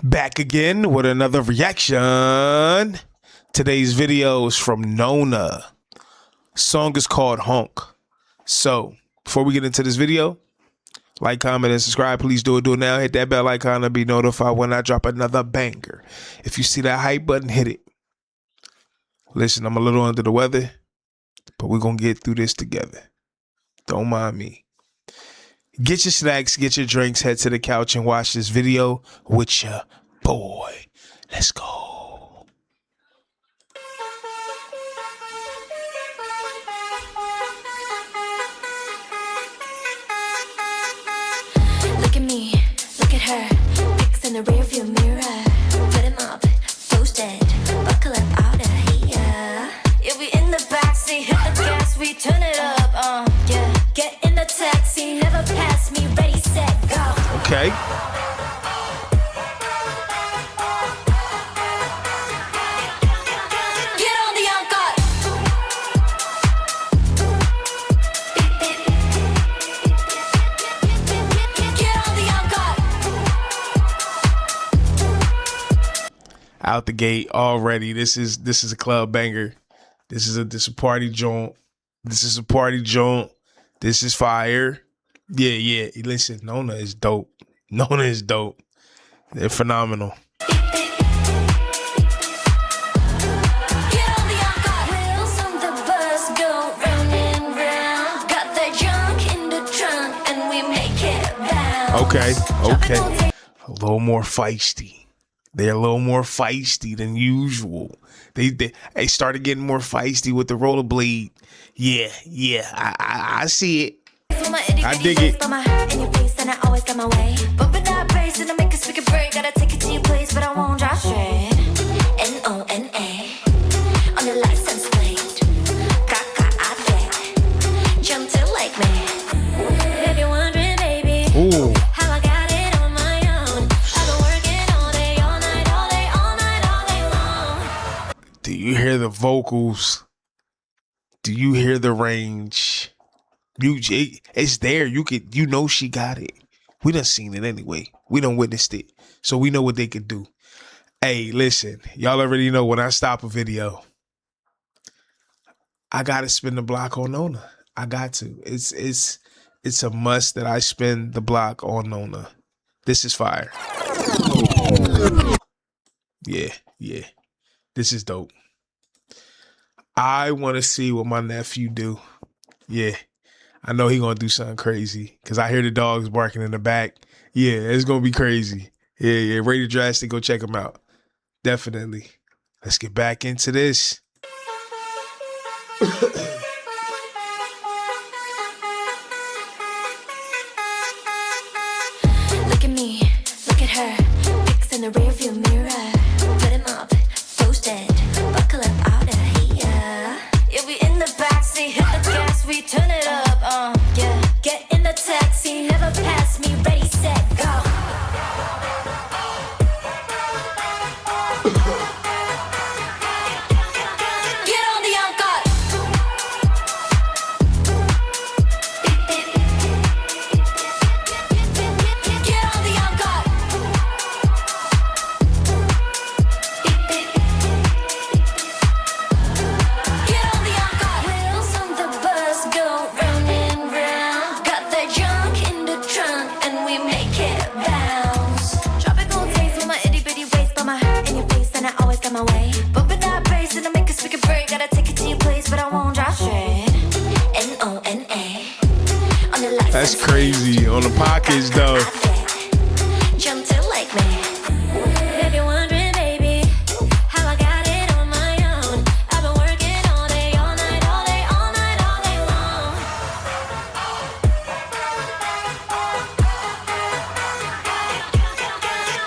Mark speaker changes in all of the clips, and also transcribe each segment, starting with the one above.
Speaker 1: Back again with another reaction. Today's video is from Nona. Song is called Honk. So, before we get into this video, like, comment, and subscribe. Please do it now. Hit that bell icon to be notified when I drop another banger. If you see that hype button, hit it. Listen, I'm a little under the weather, but we're going to get through this together. Don't mind me. Get your snacks, get your drinks, head to the couch and watch this video with your boy. Let's go.
Speaker 2: Look at me, look at her. Pics in the rearview mirror. Put him up, posted. Buckle up out of here. Yeah, we in the backseat, hit the gas, we turn it up. Yeah. Get in the taxi, never pass me, ready, set, go.
Speaker 1: Okay.
Speaker 2: Get on the Honk. Get on the Honk.
Speaker 1: Out the gate already. This is a club banger. This is a party joint. This is a party joint. This is fire. Yeah. Listen, Nona is dope. Nona is dope. They're phenomenal.
Speaker 2: Get on the Honk. Wheels on the bus go round and round. Got the junk in the trunk and we make it bounce.
Speaker 1: Okay. A little more feisty. They're a little more feisty than usual. They started getting more feisty with the rollerblade. Yeah. I see it. I dig it.
Speaker 2: In your face, and I always got my way. Bumping that bass and I make a speaker break. Gotta take it to your place, but I won't drive straight. Nona on the license plate. Kaka, I bet. Jump to like me. If you're wondering, baby,
Speaker 1: Ooh.
Speaker 2: how I got it on my own. I've been working all day, all night, all day, all night, all day long.
Speaker 1: Do you hear the vocals? Do you hear the range? It's there. You know she got it. We done seen it anyway. We done witnessed it. So we know what they could do. Hey, listen, y'all already know when I stop a video, I gotta spin the block on Nona. I got to. It's a must that I spin the block on Nona. This is fire. Yeah. This is dope. I want to see what my nephew do. Yeah. I know he gonna do something crazy because I hear the dogs barking in the back. Yeah, it's gonna be crazy. Yeah. Rated Drastic, go check him out. Definitely. Let's get back into this.
Speaker 2: Look at me, look at her. Pics in the rearview mirror. Put him up, posted. Buckle up out of here. Yeah, we in the backseat, hit the gas, we turn it up. Yeah. Get in the taxi, never pass me, ready, set, go. Get on the Honk. Get on the Honk. Get on the Honk. Wheels on the bus go round and round. Got the junk in the trunk and we make it bounce. Tropical taste with my itty bitty waist, but my heart in your face and I always got my way. Bumping that bass and I make a speaker break. Gotta take it to your place, but I won't drive straight. Nona on the license.
Speaker 1: That's crazy. On the pockets though.
Speaker 2: Jump to like me. If you're wondering, baby, how I got it on my own. I've been working all day, all night, all day, all night, all day long.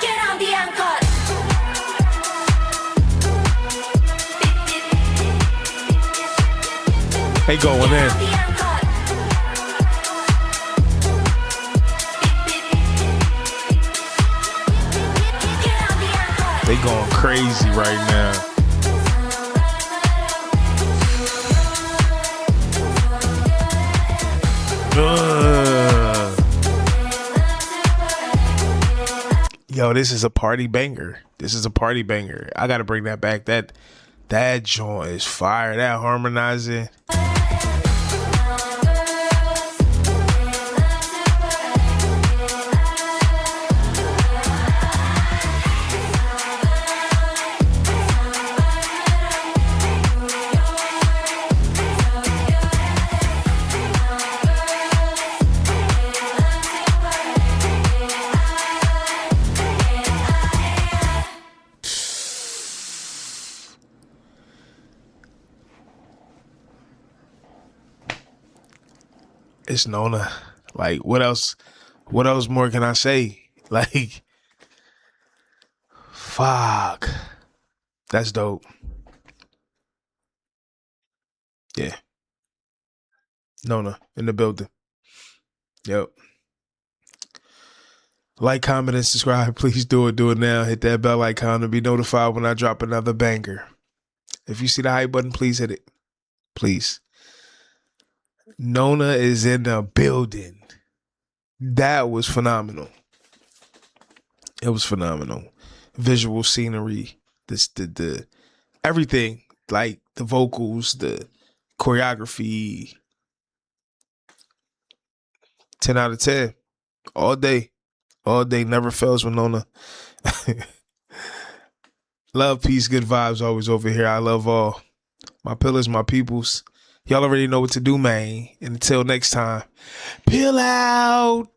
Speaker 2: Get on the Honk.
Speaker 1: They going in. They going crazy right now. Yo, this is a party banger. This is a party banger. I gotta bring that back. That joint is fire. That harmonizing. It's Nona. Like, what else? What else more can I say? Like, fuck. That's dope. Yeah. Nona in the building. Yep. Like, comment, and subscribe. Please do it. Do it now. Hit that bell icon to be notified when I drop another banger. If you see the hype button, please hit it. Please. Nona is in the building. That was phenomenal. It was phenomenal. Visual scenery, the everything, like the vocals, the choreography. 10 out of 10. All day. All day. Never fails with Nona. Love, peace, good vibes always over here. I love all. My pillars, my peoples. Y'all already know what to do, man. And until next time, peel out.